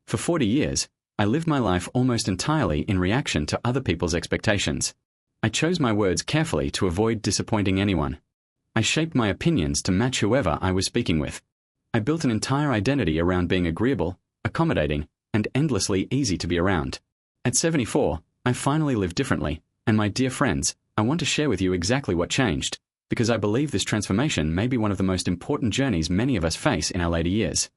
For 40 years, I lived my life almost entirely in reaction to other people's expectations. I chose my words carefully to avoid disappointing anyone. I shaped my opinions to match whoever I was speaking with. I built an entire identity around being agreeable, accommodating, and endlessly easy to be around. At 74, I finally live differently, and my dear friends, I want to share with you exactly what changed, because I believe this transformation may be one of the most important journeys many of us face in our later years.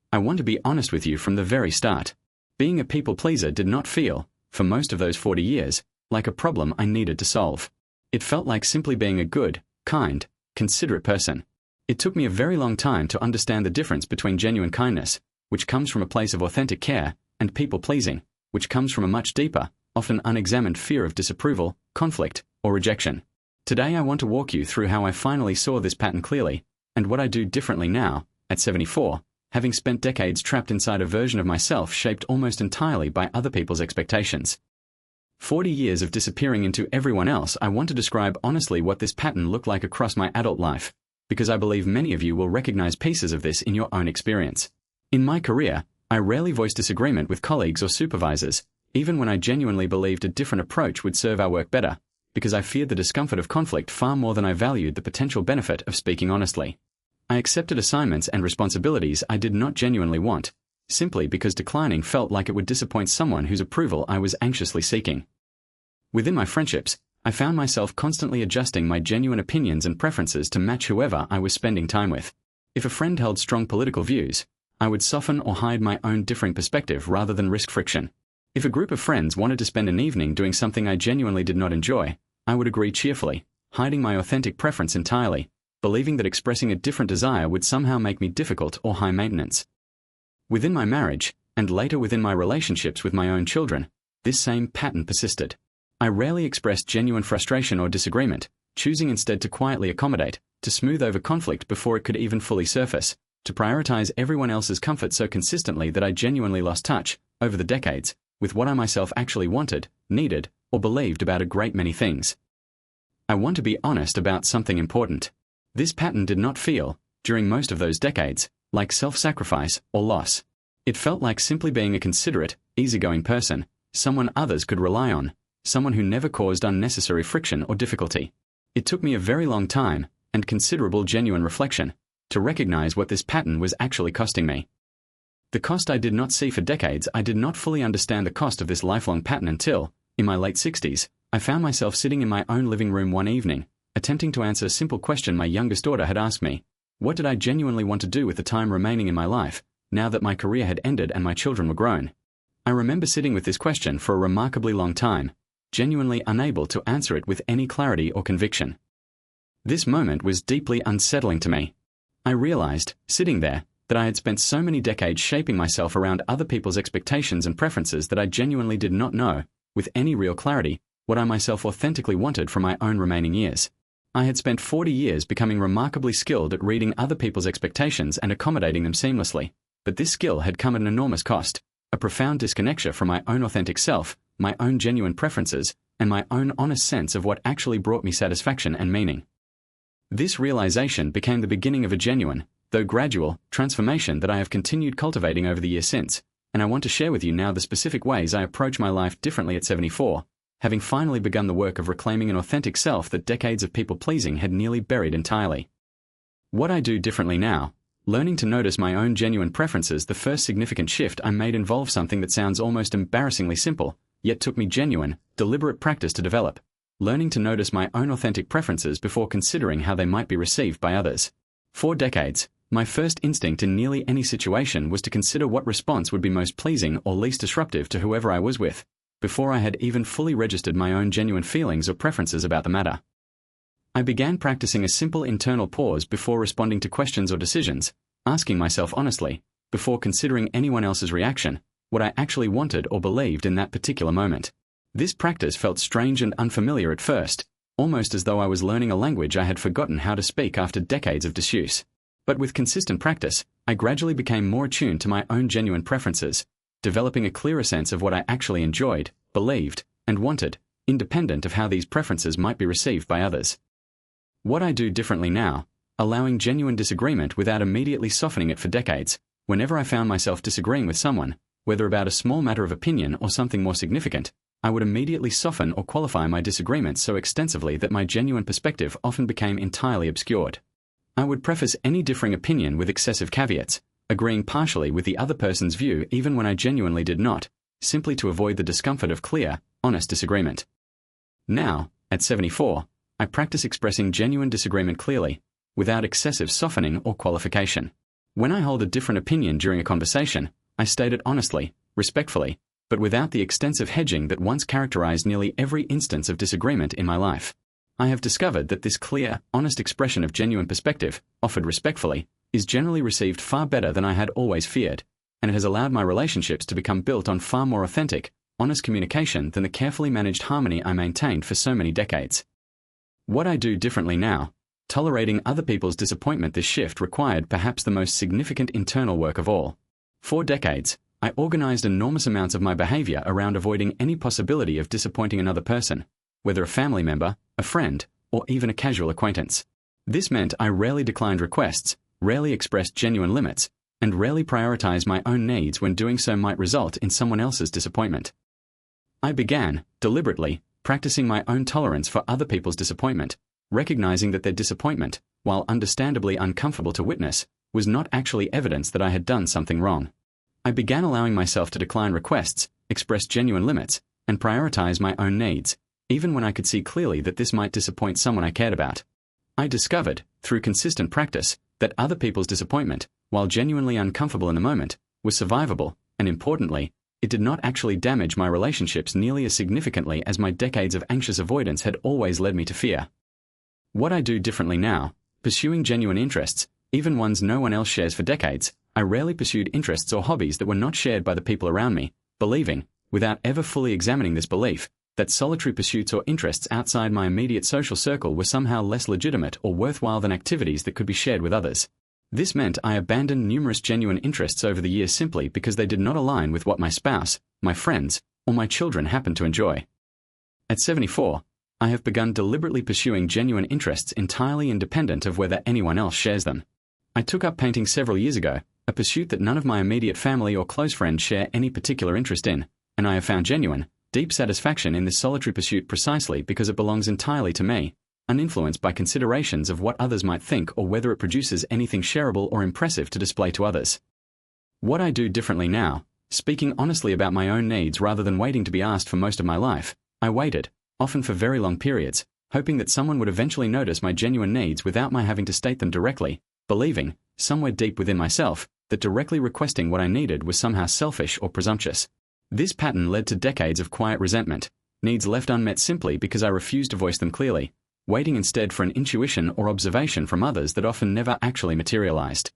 I want to be honest with you from the very start. Being a people pleaser did not feel, for most of those 40 years, like a problem I needed to solve. It felt like simply being a good, kind, considerate person. It took me a very long time to understand the difference between genuine kindness, which comes from a place of authentic care, and people pleasing, which comes from a much deeper, often unexamined fear of disapproval, conflict, or rejection. Today I want to walk you through how I finally saw this pattern clearly, and what I do differently now, at 74, having spent decades trapped inside a version of myself shaped almost entirely by other people's expectations. 40 years of disappearing into everyone else. I want to describe honestly what this pattern looked like across my adult life, because I believe many of you will recognize pieces of this in your own experience. In my career, I rarely voiced disagreement with colleagues or supervisors, even when I genuinely believed a different approach would serve our work better, because I feared the discomfort of conflict far more than I valued the potential benefit of speaking honestly. I accepted assignments and responsibilities I did not genuinely want, simply because declining felt like it would disappoint someone whose approval I was anxiously seeking. Within my friendships, I found myself constantly adjusting my genuine opinions and preferences to match whoever I was spending time with. If a friend held strong political views, I would soften or hide my own differing perspective rather than risk friction. If a group of friends wanted to spend an evening doing something I genuinely did not enjoy, I would agree cheerfully, hiding my authentic preference entirely, believing that expressing a different desire would somehow make me difficult or high maintenance. Within my marriage, and later within my relationships with my own children, this same pattern persisted. I rarely expressed genuine frustration or disagreement, choosing instead to quietly accommodate, to smooth over conflict before it could even fully surface, to prioritize everyone else's comfort so consistently that I genuinely lost touch, over the decades, with what I myself actually wanted, needed, or believed about a great many things. I want to be honest about something important. This pattern did not feel, during most of those decades, like self-sacrifice or loss. It felt like simply being a considerate, easygoing person, someone others could rely on, someone who never caused unnecessary friction or difficulty. It took me a very long time, and considerable genuine reflection, to recognize what this pattern was actually costing me. The cost I did not see for decades. I did not fully understand the cost of this lifelong pattern until, in my late 60s, I found myself sitting in my own living room one evening, attempting to answer a simple question my youngest daughter had asked me. What did I genuinely want to do with the time remaining in my life, now that my career had ended and my children were grown? I remember sitting with this question for a remarkably long time, genuinely unable to answer it with any clarity or conviction. This moment was deeply unsettling to me. I realized, sitting there, that I had spent so many decades shaping myself around other people's expectations and preferences that I genuinely did not know, with any real clarity, what I myself authentically wanted from my own remaining years. I had spent 40 years becoming remarkably skilled at reading other people's expectations and accommodating them seamlessly, but this skill had come at an enormous cost, a profound disconnection from my own authentic self, my own genuine preferences, and my own honest sense of what actually brought me satisfaction and meaning. This realization became the beginning of a genuine, though gradual, transformation that I have continued cultivating over the years since, and I want to share with you now the specific ways I approach my life differently at 74, having finally begun the work of reclaiming an authentic self that decades of people-pleasing had nearly buried entirely. What I do differently now, learning to notice my own genuine preferences. The first significant shift I made involved something that sounds almost embarrassingly simple, yet took me genuine, deliberate practice to develop. Learning to notice my own authentic preferences before considering how they might be received by others. For decades, my first instinct in nearly any situation was to consider what response would be most pleasing or least disruptive to whoever I was with, before I had even fully registered my own genuine feelings or preferences about the matter. I began practicing a simple internal pause before responding to questions or decisions, asking myself honestly, before considering anyone else's reaction, what I actually wanted or believed in that particular moment. This practice felt strange and unfamiliar at first, almost as though I was learning a language I had forgotten how to speak after decades of disuse. But with consistent practice, I gradually became more attuned to my own genuine preferences, developing a clearer sense of what I actually enjoyed, believed, and wanted, independent of how these preferences might be received by others. What I do differently now, allowing genuine disagreement without immediately softening it. For decades, whenever I found myself disagreeing with someone, whether about a small matter of opinion or something more significant, I would immediately soften or qualify my disagreements so extensively that my genuine perspective often became entirely obscured. I would preface any differing opinion with excessive caveats, agreeing partially with the other person's view even when I genuinely did not, simply to avoid the discomfort of clear, honest disagreement. Now, at 74, I practice expressing genuine disagreement clearly, without excessive softening or qualification. When I hold a different opinion during a conversation, I state it honestly, respectfully, but without the extensive hedging that once characterized nearly every instance of disagreement in my life. I have discovered that this clear, honest expression of genuine perspective, offered respectfully, is generally received far better than I had always feared, and it has allowed my relationships to become built on far more authentic, honest communication than the carefully managed harmony I maintained for so many decades. What I do differently now, tolerating other people's disappointment. This shift required perhaps the most significant internal work of all. For decades, I organized enormous amounts of my behavior around avoiding any possibility of disappointing another person, whether a family member, a friend, or even a casual acquaintance. This meant I rarely declined requests, rarely expressed genuine limits, and rarely prioritized my own needs when doing so might result in someone else's disappointment. I began, deliberately, practicing my own tolerance for other people's disappointment, recognizing that their disappointment, while understandably uncomfortable to witness, was not actually evidence that I had done something wrong. I began allowing myself to decline requests, express genuine limits, and prioritize my own needs, even when I could see clearly that this might disappoint someone I cared about. I discovered, through consistent practice, that other people's disappointment, while genuinely uncomfortable in the moment, was survivable, and importantly, it did not actually damage my relationships nearly as significantly as my decades of anxious avoidance had always led me to fear. What I do differently now, pursuing genuine interests, even ones no one else shares. For decades, I rarely pursued interests or hobbies that were not shared by the people around me, believing, without ever fully examining this belief, that solitary pursuits or interests outside my immediate social circle were somehow less legitimate or worthwhile than activities that could be shared with others. This meant I abandoned numerous genuine interests over the years simply because they did not align with what my spouse, my friends, or my children happened to enjoy. At 74, I have begun deliberately pursuing genuine interests entirely independent of whether anyone else shares them. I took up painting several years ago, a pursuit that none of my immediate family or close friends share any particular interest in, and I have found genuine, deep satisfaction in this solitary pursuit precisely because it belongs entirely to me, uninfluenced by considerations of what others might think or whether it produces anything shareable or impressive to display to others. What I do differently now, speaking honestly about my own needs rather than waiting to be asked for most of my life, I waited, often for very long periods, hoping that someone would eventually notice my genuine needs without my having to state them directly, believing, somewhere deep within myself, that directly requesting what I needed was somehow selfish or presumptuous. This pattern led to decades of quiet resentment, needs left unmet simply because I refused to voice them clearly, waiting instead for an intuition or observation from others that often never actually materialized.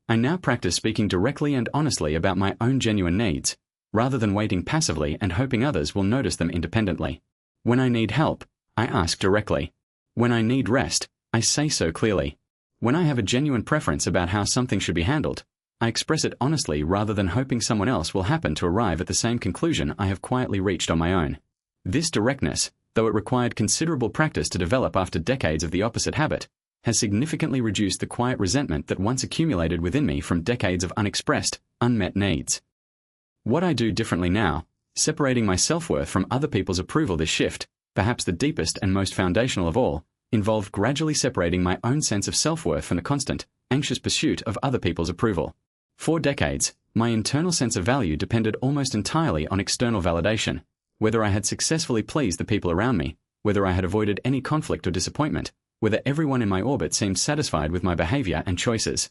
I now practice speaking directly and honestly about my own genuine needs, rather than waiting passively and hoping others will notice them independently. When I need help, I ask directly. When I need rest, I say so clearly. When I have a genuine preference about how something should be handled, I express it honestly rather than hoping someone else will happen to arrive at the same conclusion I have quietly reached on my own. This directness, though it required considerable practice to develop after decades of the opposite habit, has significantly reduced the quiet resentment that once accumulated within me from decades of unexpressed, unmet needs. What I do differently now, separating my self-worth from other people's approval. This shift, perhaps the deepest and most foundational of all, involved gradually separating my own sense of self-worth from the constant, anxious pursuit of other people's approval. For decades, my internal sense of value depended almost entirely on external validation, whether I had successfully pleased the people around me, whether I had avoided any conflict or disappointment, whether everyone in my orbit seemed satisfied with my behavior and choices.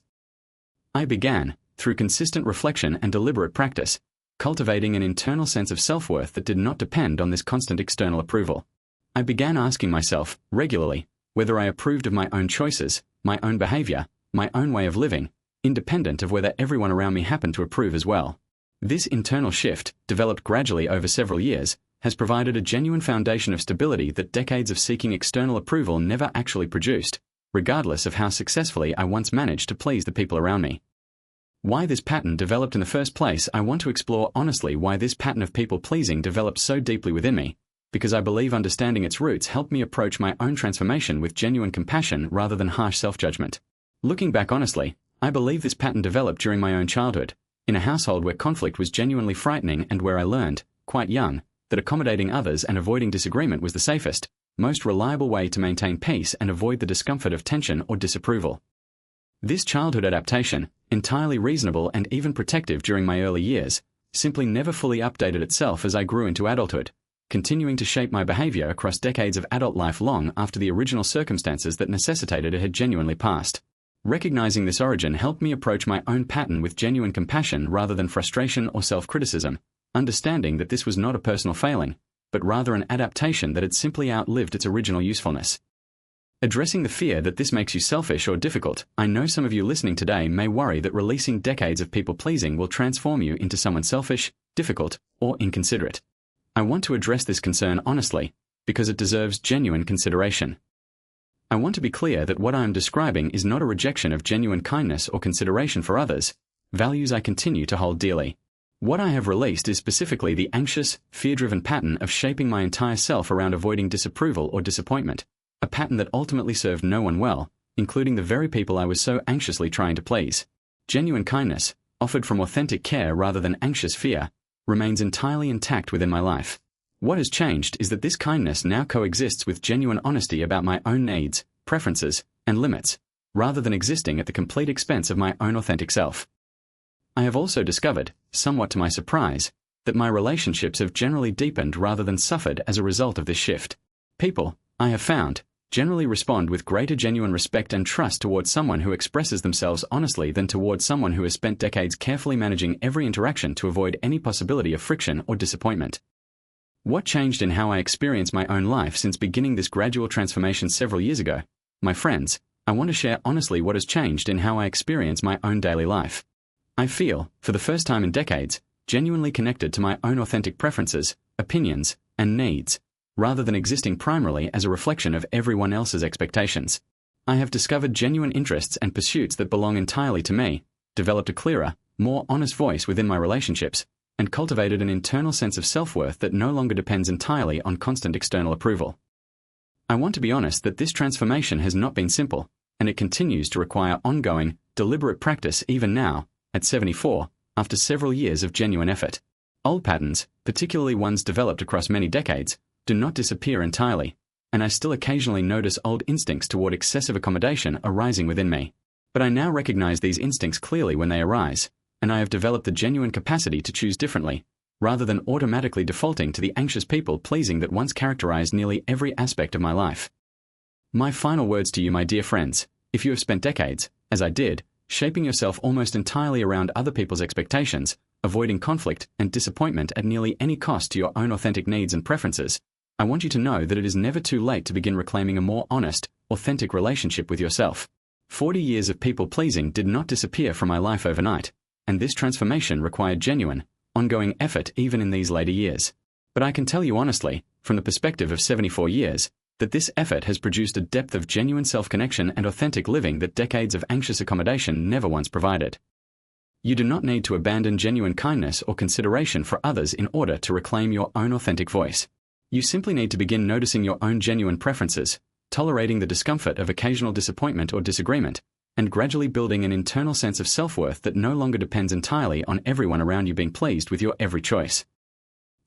I began, through consistent reflection and deliberate practice, cultivating an internal sense of self-worth that did not depend on this constant external approval. I began asking myself, regularly, whether I approved of my own choices, my own behavior, my own way of living, independent of whether everyone around me happened to approve as well. This internal shift, developed gradually over several years, has provided a genuine foundation of stability that decades of seeking external approval never actually produced, regardless of how successfully I once managed to please the people around me. Why this pattern developed in the first place. I want to explore honestly why this pattern of people-pleasing developed so deeply within me, because I believe understanding its roots helped me approach my own transformation with genuine compassion rather than harsh self-judgment. Looking back honestly, I believe this pattern developed during my own childhood, In a household where conflict was genuinely frightening and where I learned, quite young, that accommodating others and avoiding disagreement was the safest, most reliable way to maintain peace and avoid the discomfort of tension or disapproval. This childhood adaptation, entirely reasonable and even protective during my early years, simply never fully updated itself as I grew into adulthood, continuing to shape my behavior across decades of adult life long after the original circumstances that necessitated it had genuinely passed. Recognizing this origin helped me approach my own pattern with genuine compassion rather than frustration or self-criticism, understanding that this was not a personal failing, but rather an adaptation that had simply outlived its original usefulness. Addressing the fear that this makes you selfish or difficult, I know some of you listening today may worry that releasing decades of people-pleasing will transform you into someone selfish, difficult, or inconsiderate. I want to address this concern honestly, because it deserves genuine consideration. I want to be clear that what I am describing is not a rejection of genuine kindness or consideration for others, values I continue to hold dearly. What I have released is specifically the anxious, fear-driven pattern of shaping my entire self around avoiding disapproval or disappointment, a pattern that ultimately served no one well, including the very people I was so anxiously trying to please. Genuine kindness, offered from authentic care rather than anxious fear, remains entirely intact within my life. What has changed is that this kindness now coexists with genuine honesty about my own needs, preferences, and limits, rather than existing at the complete expense of my own authentic self. I have also discovered, somewhat to my surprise, that my relationships have generally deepened rather than suffered as a result of this shift. People, I have found, generally respond with greater genuine respect and trust towards someone who expresses themselves honestly than towards someone who has spent decades carefully managing every interaction to avoid any possibility of friction or disappointment. What changed in how I experience my own life since beginning this gradual transformation several years ago? My friends, I want to share honestly what has changed in how I experience my own daily life. I feel, for the first time in decades, genuinely connected to my own authentic preferences, opinions, and needs, rather than existing primarily as a reflection of everyone else's expectations. I have discovered genuine interests and pursuits that belong entirely to me, developed a clearer, more honest voice within my relationships, and cultivated an internal sense of self-worth that no longer depends entirely on constant external approval. I want to be honest that this transformation has not been simple, and it continues to require ongoing, deliberate practice even now, at 74, after several years of genuine effort. Old patterns, particularly ones developed across many decades, do not disappear entirely, and I still occasionally notice old instincts toward excessive accommodation arising within me. But I now recognize these instincts clearly when they arise, and I have developed the genuine capacity to choose differently, rather than automatically defaulting to the anxious people-pleasing that once characterized nearly every aspect of my life. My final words to you, my dear friends, if you have spent decades, as I did, shaping yourself almost entirely around other people's expectations, avoiding conflict and disappointment at nearly any cost to your own authentic needs and preferences, I want you to know that it is never too late to begin reclaiming a more honest, authentic relationship with yourself. 40 years of people-pleasing did not disappear from my life overnight, and this transformation required genuine, ongoing effort even in these later years. But I can tell you honestly, from the perspective of 74 years, that this effort has produced a depth of genuine self-connection and authentic living that decades of anxious accommodation never once provided. You do not need to abandon genuine kindness or consideration for others in order to reclaim your own authentic voice. You simply need to begin noticing your own genuine preferences, tolerating the discomfort of occasional disappointment or disagreement, and gradually building an internal sense of self-worth that no longer depends entirely on everyone around you being pleased with your every choice.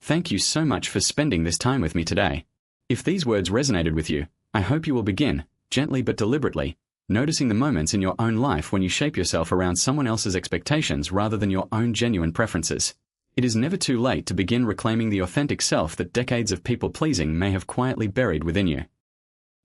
Thank you so much for spending this time with me today. If these words resonated with you, I hope you will begin, gently but deliberately, noticing the moments in your own life when you shape yourself around someone else's expectations rather than your own genuine preferences. It is never too late to begin reclaiming the authentic self that decades of people-pleasing may have quietly buried within you.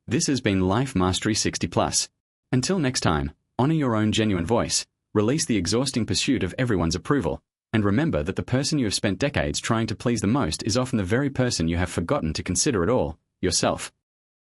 This has been Life Mastery 60+. Until next time, honor your own genuine voice, release the exhausting pursuit of everyone's approval, and remember that the person you have spent decades trying to please the most is often the very person you have forgotten to consider at all, yourself.